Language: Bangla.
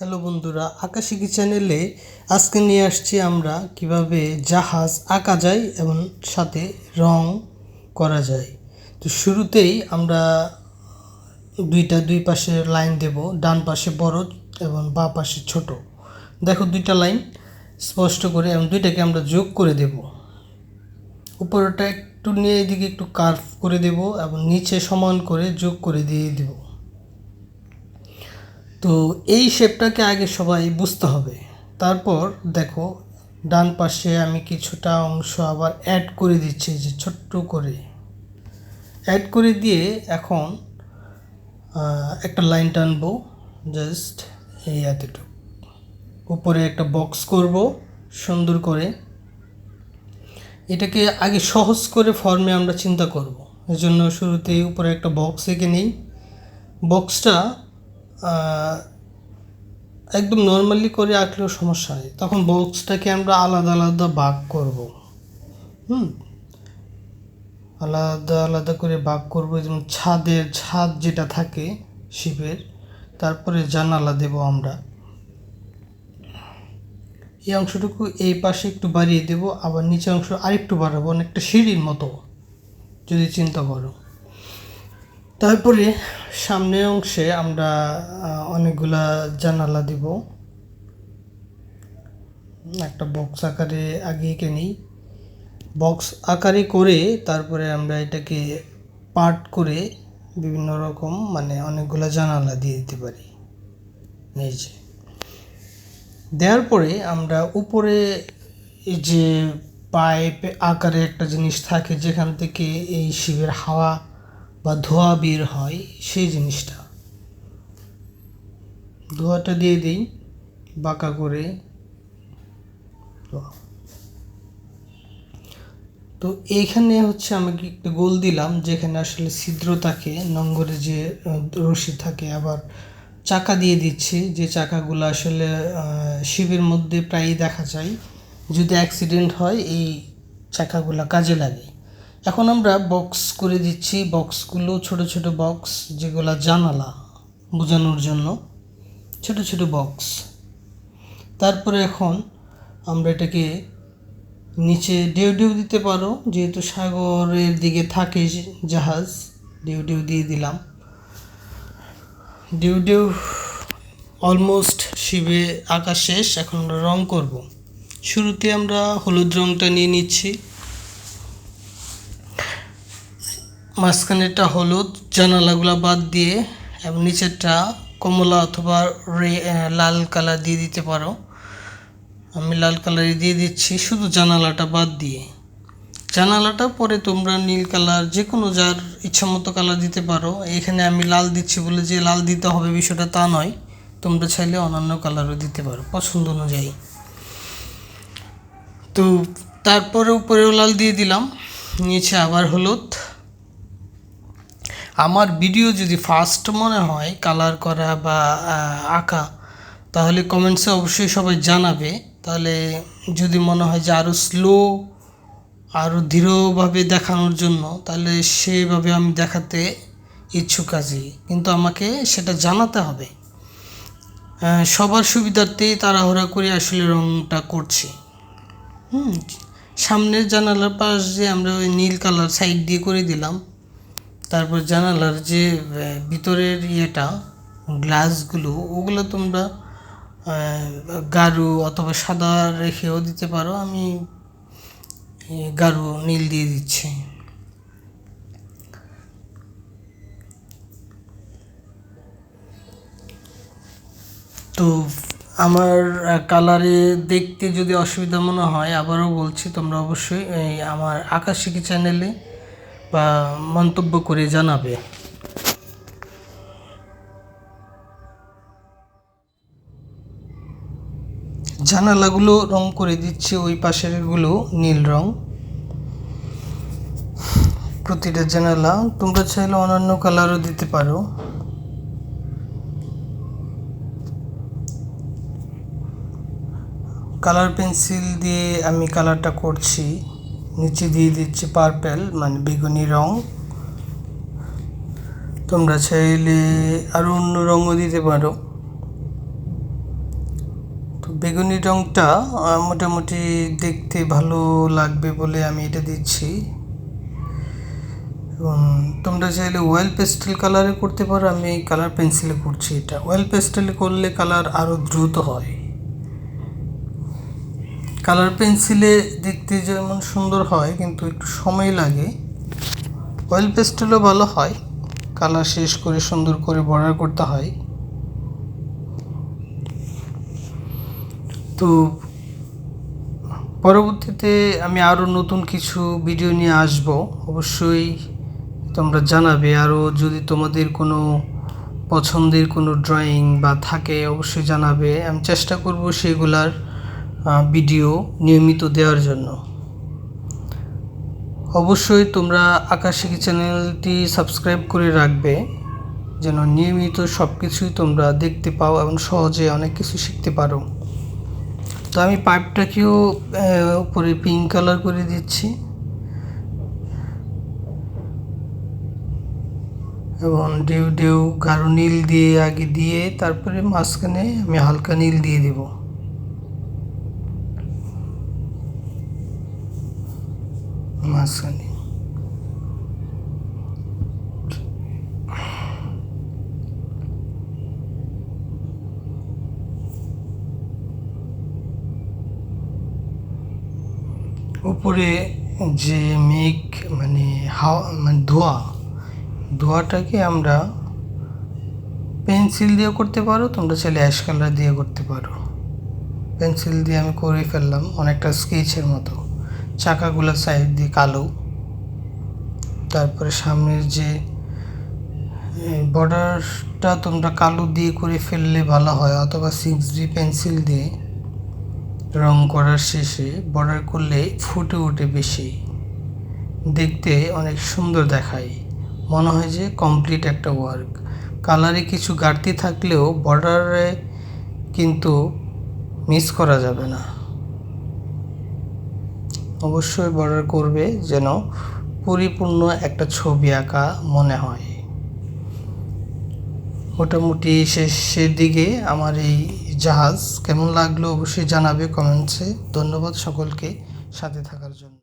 হ্যালো বন্ধুরা, আকাশিকি চ্যানেলে আজকে নিয়ে আসছি আমরা কিভাবে জাহাজ আঁকা যায় এবং সাথে রং করা যায়। তো শুরুতেই আমরা দুই পাশে লাইন দেব, ডান পাশে বড় এবং বাঁ পাশে ছোট। দেখো দুইটা লাইন স্পষ্ট করে, এবং দুইটাকে আমরা যোগ করে দেব। উপরটা একটু নিয়ে এদিকে একটু কার্ভ করে দেব এবং নিচে সমান করে যোগ করে দিয়ে দেব। তো এই শেপটাকে আগে সবাই বুঝতে হবে। তারপর দেখো ডান পাশে আমি কিছুটা অংশ আবার অ্যাড করে দিচ্ছি, যে ছোট্ট করে অ্যাড করে দিয়ে এখন একটা লাইন টানবো, জাস্ট এই এতটুকু। উপরে একটা বক্স করব সুন্দর করে। এটাকে আগে সহজ করে ফর্মে আমরা চিন্তা করব, এজন্য শুরুতেই উপরে একটা বক্স এঁকে নিই। বক্সটা একদম নর্মালি করে আঁকলেও সমস্যা হয়, তখন বক্সটাকে আমরা আলাদা আলাদা ভাগ করব। আলাদা আলাদা করে ভাগ করব, যেমন ছাদ যেটা থাকে শিপের, তারপরে জানালা দেব আমরা। এই অংশটুকু এই পাশে একটু বাড়িয়ে দেব, আবার নিচে অংশ আরেকটু বাড়াবো, অনেকটা সিঁড়ির মতো যদি চিন্তা করো। তারপরে সামনের অংশে আমরা অনেকগুলা জানালা দিব। একটা বক্স আকারে আগে এঁকে নিই। বক্স আকারে করে তারপরে আমরা এটাকে পার্ট করে বিভিন্ন রকম অনেকগুলো জানালা দিয়ে দিতে পারি। এই যে দেওয়ার পরে আমরা উপরে এই যে পাইপ আকারে একটা জিনিস থাকে, যেখান থেকে এই শিবের হাওয়া বা ধোঁয়া বের হয়, সেই জিনিসটা ধোঁয়াটা দিয়ে দিই বাঁকা করে। তো এইখানে হচ্ছে আমি একটা গোল দিলাম, যেখানে আসলে ছিদ্র থাকে, নোঙরে যে রশি থাকে। আবার চাকা দিয়ে দিচ্ছি, যে চাকাগুলো আসলে শিপের মধ্যে প্রায়ই দেখা যায়। যদি অ্যাক্সিডেন্ট হয় এই চাকাগুলো কাজে লাগে। এখন আমরা বক্স করে দিচ্ছি, বক্সগুলো ছোট ছোট বক্স, যেগুলো জানালা বোঝানোর জন্য ছোট ছোট বক্স। তারপরে এখন আমরা এটাকে নিচে ঢেউ দিতে পারো, যেহেতু সাগরের দিকে থাকে জাহাজ, ঢেউ দিয়ে দিলাম। ঢেউ অলমোস্ট শিবে আঁকা শেষ। এখন আমরা রং করব। শুরুতে আমরা হলুদ রংটা নিয়ে নিচ্ছি, মাঝখানেরটা হলুদ, জানালাগুলো বাদ দিয়ে, এবং নিচেরটা কমলা অথবা লাল কালার দিয়ে দিতে পারো। আমি লাল কালারই দিয়ে দিচ্ছি, শুধু জানালাটা বাদ দিয়ে। জানালাটা পরে তোমরা নীল কালার, যে কোনো যার ইচ্ছা মতো কালার দিতে পারো। এখানে আমি লাল দিচ্ছি বলে যে লাল দিতে হবে বিষয়টা তা নয়, তোমরা চাইলে অন্যান্য কালারও দিতে পারো পছন্দ অনুযায়ী। তো তারপরে উপরেও লাল দিয়ে দিলাম, নিচে আবার হলুদ। আমার ভিডিও যদি ফার্স্ট মনে হয় কালার করা বা আঁকা, তাহলে কমেন্টসে অবশ্যই সবাই জানাবে। তাহলে যদি মনে হয় যে আরও স্লো, আরও দৃঢ়ভাবে দেখানোর জন্য, তাহলে সেভাবে আমি দেখাতে ইচ্ছুক আছি, কিন্তু আমাকে সেটা জানাতে হবে। সবার সুবিধার্থেই তাড়াহুড়া করে আসলে রঙটা করছি। সামনের জানালার পাশ যে আমরা ওই নীল কালার সাইড দিয়ে করে দিলাম। তারপর জানালার যে ভিতরের গ্লাসগুলো, ওগুলো তোমরা গাঢ় অথবা সাদা রেখেও দিতে পারো। আমি গাঢ় নীল দিয়ে দিচ্ছি। তো আমার কালারে দেখতে যদি অসুবিধা মনে হয়, আবারও বলছি, তোমরা অবশ্যই আমার আকাশিকি চ্যানেলে বা মন্তব্য করে জানাবে। জানালাগুলো রং করে দিচ্ছি, ওই পাশেরগুলো নীল রং। প্রতিটা জানালা তোমরা চাইলে অন্যান্য কালারও দিতে পারো। কালার পেন্সিল দিয়ে আমি কালারটা করছি। নিচে দিয়ে দিচ্ছি পার্পেল, বেগুনি রং। তোমরা চাইলে আরও অন্য রঙও দিতে পারো। তো বেগুনি রঙটা মোটামুটি দেখতে ভালো লাগবে বলে আমি এটা দিচ্ছি। এবং তোমরা চাইলে অয়েল পেস্টেল কালারে করতে পারো, আমি এই কালার পেন্সিলে করছি। এটা অয়েল পেস্টেলে করলে কালার আরও দ্রুত হয়। কালার পেন্সিলে দেখতে যেমন সুন্দর হয় কিন্তু একটু সময় লাগে, অয়েল পেস্টেলও ভালো হয়, কালার শেষ করে সুন্দর করে বর্ডার করতে হয়। তো পরবর্তীতে আমি আরও নতুন কিছু ভিডিও নিয়ে আসব, অবশ্যই তোমরা জানাবে। আরও যদি তোমাদের কোনো পছন্দের কোনো ড্রয়িং বা থাকে অবশ্যই জানাবে, আমি চেষ্টা করব সেগুলার ভিডিও নিয়মিত দেওয়ার জন্য। অবশ্যই তোমরা আঁকাশিখি চ্যানেলটি সাবস্ক্রাইব করে রাখবে, যেন নিয়মিত সব কিছুই তোমরা দেখতে পাও এবং সহজে অনেক কিছু শিখতে পারো। তো আমি পাইপটাকেও উপরে পিঙ্ক কালার করে দিচ্ছি এবং ডেউ ডেউ গাঢ় নীল দিয়ে আগে দিয়ে তারপরে মাঝখানে আমি হালকা নীল দিয়ে দেব। মাঝখানে উপরে যে মেঘ মানে হাওয়া মানে ধোঁয়াটাকে আমরা পেন্সিল দিয়ে করতে পারো, তোমরা চাইলে অ্যাশ কালার দিয়ে করতে পারো। পেন্সিল দিয়ে আমি করে ফেললাম অনেকটা স্কেচের মতো। চাকাগুলো সাইড দিয়ে কালো, তারপরে সামনের যে বর্ডারটা তোমরা কালো দিয়ে করে ফেললে ভালো হয়, অথবা 6B পেন্সিল দিয়ে রং করার শেষে বর্ডার করলে ফুটে ওঠে বেশি, দেখতে অনেক সুন্দর দেখায়, মনে হয় যে কমপ্লিট একটা ওয়ার্ক। কালারে কিছু ঘাটতি থাকলেও বর্ডারে কিন্তু মিস করা যাবে না। অবশ্যই বর্ডার করবে যেন পরিপূর্ণ একটা ছবি আঁকা মনে হয়। মোটামুটি শেষের দিকে আমার এই জাহাজ কেমন লাগলো অবশ্যই জানাবে কমেন্টসে। ধন্যবাদ সকলকে সাথে থাকার জন্য।